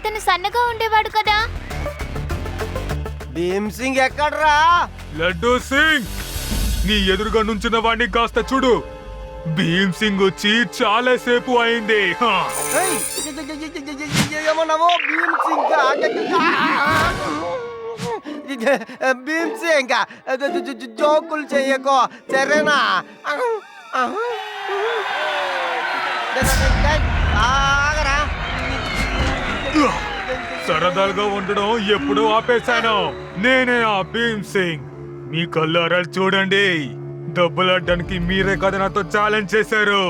అతను సన్నగా ఉండేవాడు కదా. భీమ్ సింగ్ ఎక్కడ్రా? లడ్డూ సింగ్, నీ ఎదురుగా నుంచున్న వాడిని కాస్త చూడు. భీమ్ సింగ్ వచ్చి చాలా సేపు అయింది. ఏయ్, ఏమన్నావు? భీమ్ సింగ్ భీమ్ సింగ్ జోకులు చెయ్యకో, సరేనా? ఆగరా. సరదాగా ఉండడం ఎప్పుడూ ఆపేశాను. నేనే ఆ భీమ్ సింగ్. మీ కళ్ళారా చూడండి, డబ్బులాడడానికి మీరే కదా నాతో ఛాలెంజ్ చేశారు.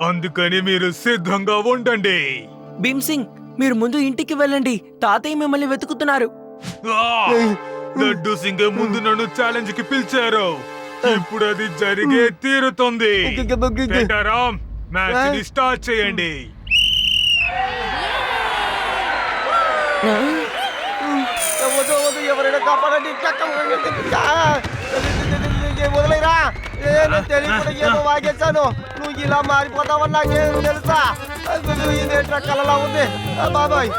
అందుకని మీరు సిద్ధంగా ఉండండి. భీమ్ సింగ్, మీరు ముందు ఇంటికి వెళ్ళండి. తాతయ్య మిమ్మల్ని వెతుకుతున్నారు. ఆ! లడ్డూ సింగ్ ముందు నన్ను ఛాలెంజ్ కి పిలిచారు. ఇప్పుడు అది జరిగే తీరుతుంది. పెంటారాం, మ్యాచ్ ని స్టార్ట్ చేయండి. వద్దు, ఎవరైనా కాపాడండి. వదిలేరా, నేను తెలియకుండా ఏమో వాగేశాను. నువ్వు ఇలా మారిపోతావని నాకేం తెలుసా? ఇదేంట్రా కలలా ఉంది బాబాయ్.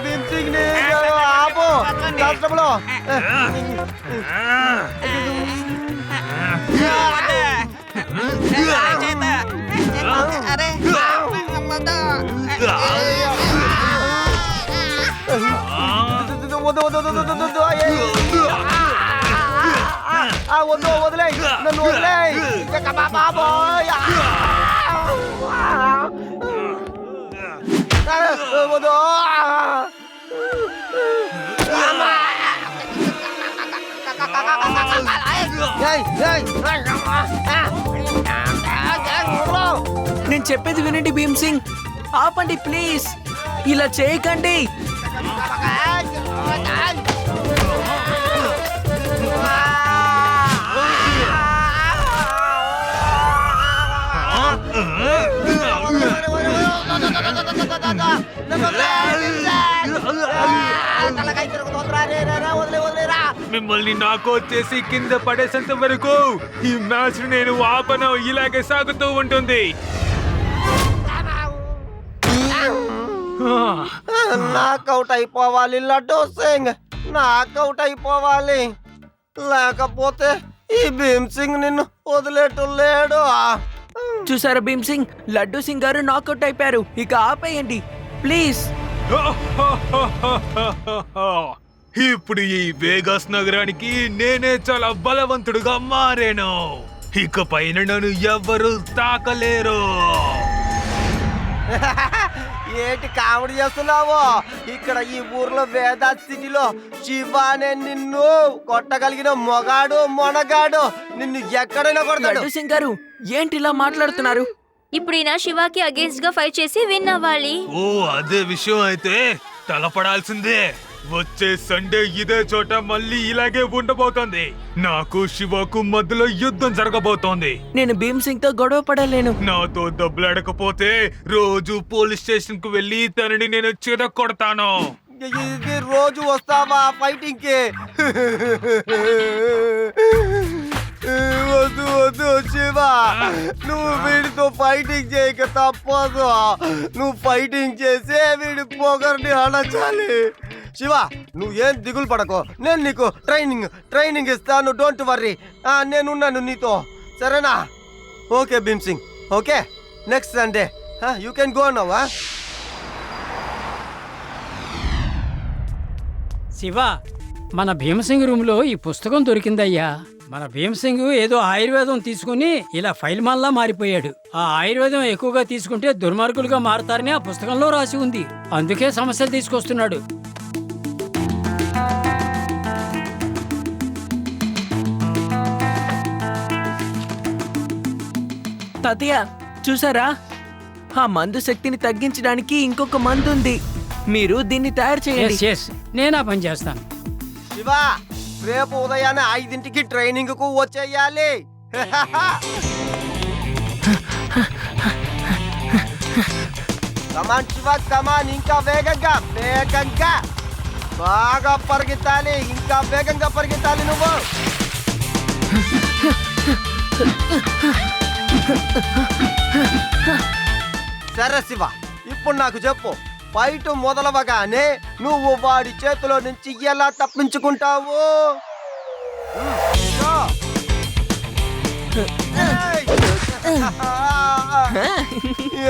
భీమ్ సింగ్ ని ఆపు రాష్ట్రంలో. వద్దు, వదిలే నన్ను, వదిలే బాబోయ్. వద్దు. నేను చెప్పేది వినండి భీమ్ సింగ్. ఆపండి ప్లీజ్, ఇలా చేయకండి. మిమ్మల్ని నాకు వచ్చేసి కింద పడేసేంత వరకు ఈ మ్యాచ్ నేను ఆపను. ఇలాగే సాగుతూ ఉంటుంది. నాకౌట్ అయిపోవాలి లడ్డూ సింగ్, నాకౌట్ అయిపోవాలి. లేకపోతే ఈ భీమ్ సింగ్ నిన్ను వదిలేటు లేడు. చూసారా భీమ్ సింగ్, లడ్డూ సింగ్ గారు నాకౌట్ అయిపోయారు. ఇక ఆపేయండి ప్లీజ్. ఇప్పుడు ఈ వేగాస్ నగరానికి నేనే చాలా బలవంతుడుగా మారాను. ఇక పైన నన్ను ఎవ్వరూ తాకలేరు. ఏంటి కామెడీ చేస్తున్నావు? ఇక్కడ ఈ ఊర్లో వేదా సిటీలో శివ అనే నిన్ను కొట్టగలిగిన మొగాడు మొనగాడు నిన్ను ఎక్కడైనా కొడతాడు. లడ్డూ సింగ్ గారు ఏంటి ఇలా మాట్లాడుతున్నారు? ఇప్పుడు ఈయన శివాకి అగేన్స్ట్ గా ఫైట్ చేసి విన్ అవ్వాలి. ఓ అదే విషయం అయితే తలపడాల్సిందే. వచ్చే సండే ఇదే చోట మళ్ళీ ఇలాగే ఉండబోతోంది. నాకు శివకు మధ్యలో యుద్ధం జరగబోతోంది. నేను భీమ్ సింగ్ తో గొడవ పడలేను. నాతో దెబ్బలాడకపోతే రోజు పోలీస్ స్టేషన్ కు వెళ్ళి తనని నేను చిరగొడతాను. ఇది రోజు వస్తావా ఫైటింగ్ కి? వద్దు వద్దు శివ, నువ్వు వీడితో ఫైటింగ్ చేయక తప్పదు. నువ్వు ఫైటింగ్ చేసే వీడి పొగర్ని అణచాలి. శివ, నువ్వు ఏం దిగులు పడకో, నేను నీకు ట్రైనింగ్ ఇస్తాను. డోంట్ వర్రీ, నేనున్నాను నీతో, సరేనా? Okay Bheem Singh, okay. Next Sunday you can go now. Shiva, మన భీమసింగ్ రూమ్లో ఈ పుస్తకం దొరికిందయ్యా. మన భీమసింగ్ ఏదో ఆయుర్వేదం తీసుకుని ఇలా ఫైల్ మాల్లా మారిపోయాడు. ఆ ఆయుర్వేదం ఎక్కువగా తీసుకుంటే దుర్మార్గులుగా మారతారని ఆ పుస్తకంలో రాసి ఉంది. అందుకే సమస్యలు తీసుకొస్తున్నాడు. తాతయ్య చూసారా, ఆ మందు శక్తిని తగ్గించడానికి ఇంకొక మందు ఉంది. మీరు దీన్ని తయారు చేయండి. ఎస్, నేనా పని చేస్తాను. శివ, రేపు ఉదయాన్నే 5ంటికి ట్రైనింగ్ కు వచ్చేయాలి. కమాన్ శివ, కమాన్, ఇంకా వేగంగా బాగా పరిగెత్తాలి. ఇంకా వేగంగా పరిగెత్తాలి నువ్వు. సరే శివ, ఇప్పుడు నాకు చెప్పు, ఫైట్ మొదలవగానే నువ్వు వాడి చేతిలో నుంచి ఎలా తప్పించుకుంటావు? ఏయ్!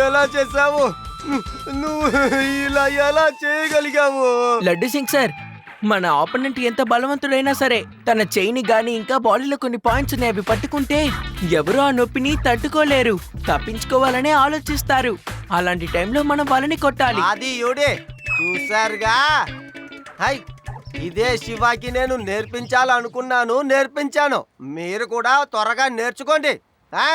ఎలా చేసావు? నువ్వు ఇలా ఎలా చేయగలిగావు? లడ్డు సింగ్ సార్, మన ఆపోనెంట్ ఎంత బలవంతుడైనా సరే తన చెయ్యిని గాని ఇంకా బాడీలో కొన్ని పాయింట్స్ ఉన్నాయి, అవి పట్టుకుంటే ఎవరు ఆ నొప్పిని తట్టుకోలేరు, తప్పించుకోవాలనే ఆలోచిస్తారు. అలాంటి టైంలో మనం వాళ్ళని కొట్టాలి. అది యుడే చూసారుగా. హై, ఇదే శివాకి నేను నేర్పించాలనుకున్నాను, నేర్పించాను. మీరు కూడా త్వరగా నేర్చుకోండి. ఆ?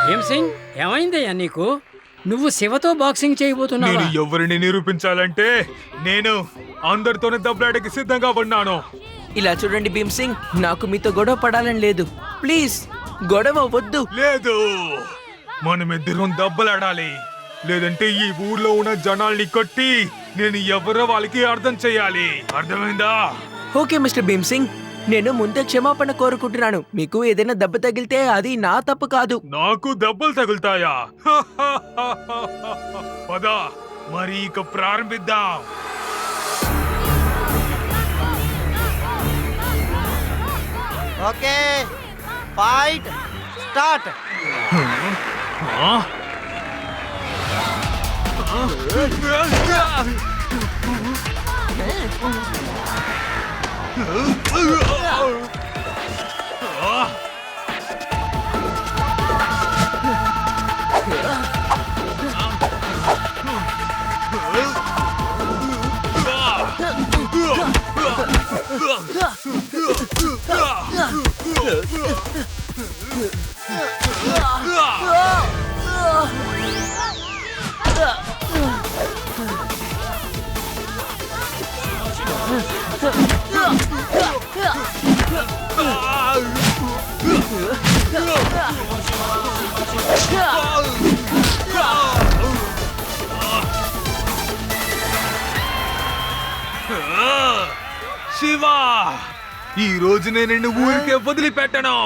భీమసింగ్, ఏమైందయ్యా నీకు? నువ్వు శివతో బాక్సింగ్ చేయబోతున్నావా? నేను ఎవరిని నిరూపించాలంటే నేను అందరితోనే దెబ్బలాడకి సిద్ధంగా ఉన్నాను. ఇలా చూడండి భీమ్ సింగ్, నాకు మీతో గొడవ పడాలని లేదు. ప్లీజ్ గొడవ వద్దు. లేదు, మనమిద్దరం దెబ్బలాడాలి. లేదంటే ఈ ఊర్లో ఉన్న జనాల్ని కొట్టి నేను ఎవరో వాళ్ళకి అర్థం చెయ్యాలి. అర్థమైందా? ఓకే మిస్టర్ భీమ్ సింగ్, నేను ముందే క్షమాపణ కోరుకుంటున్నాను. మీకు ఏదైనా దెబ్బ తగిలితే అది నా తప్పు కాదు. నాకు దెబ్బలు తగులుతాయా? పద మరి ఇక ప్రారంభిద్దాం. Okay, fight start. శివా, ఈ రోజు నేను నిన్ను ఊరికే వదిలిపెట్టను.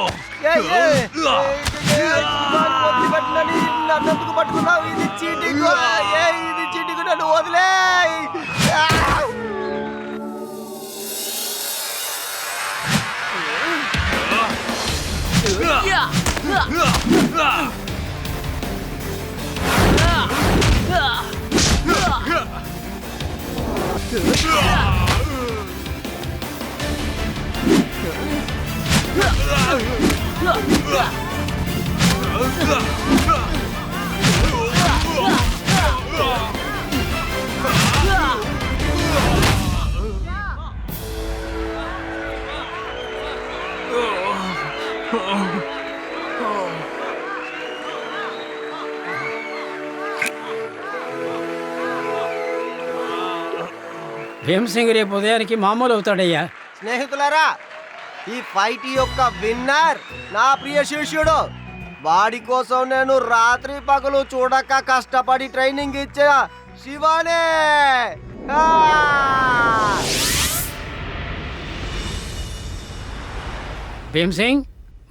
నన్నెందుకు పట్టుకున్నావు? ఇది చీటింగ్. ఇది చీటింగ్, నన్ను వదిలే. భీమసింగ్ రేపు ఉదయానికి మామూలు అవుతాడయ్యా. స్నేహితులారా, ఈ ఫైట్ యొక్క విన్నర్ నా ప్రియ శిష్యుడు. వాడి కోసం నేను రాత్రి పగలు చూడక కష్టపడి ట్రైనింగ్ ఇచ్చా శివానే. భీమసింగ్,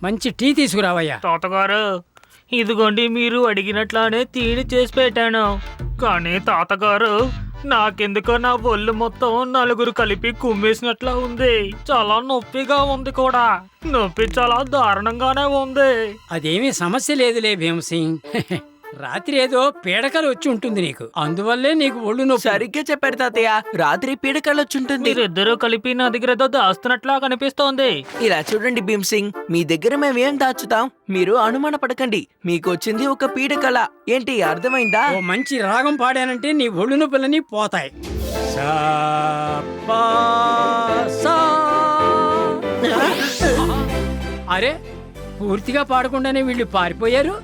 మంచి టీ తీసుకురావయ్యా. తాతగారు, ఇదిగోండి మీరు అడిగినట్లానే తీడి చేసి పెట్టాను. కానీ తాతగారు, నాకెందుకో నా ఒళ్ళు మొత్తం నలుగురు కలిపి కుమ్మేసినట్లా ఉంది. చాలా నొప్పిగా ఉంది కూడా. నొప్పి చాలా దారుణంగానే ఉంది. అదేమీ సమస్య లేదులే భీమసింగ్. రాత్రి ఏదో పీడకలు వచ్చి ఉంటుంది నీకు, అందువల్లే నీకు ఒళ్ళు నొప్పి. సరిగ్గా చెప్పారు తాతయ్య, రాత్రి పీడకలొచ్చుంటుంది. మీరిద్దరూ కలిపి నా దగ్గర ఏదో దాస్తున్నట్లా కనిపిస్తోంది. ఇలా చూడండి భీమ్ సింగ్, మీ దగ్గర మేమేం దాచుతాం, మీరు అనుమాన పడకండి. మీకు వచ్చింది ఒక పీడకల. ఏంటి అర్థమైందా? ఓ మంచి రాగం పాడానంటే నీ ఒళ్ళు నొప్పులన్నీ పోతాయి. సా, పా, సా. అరే పూర్తిగా పాడకుండానే వీళ్ళు పారిపోయారు.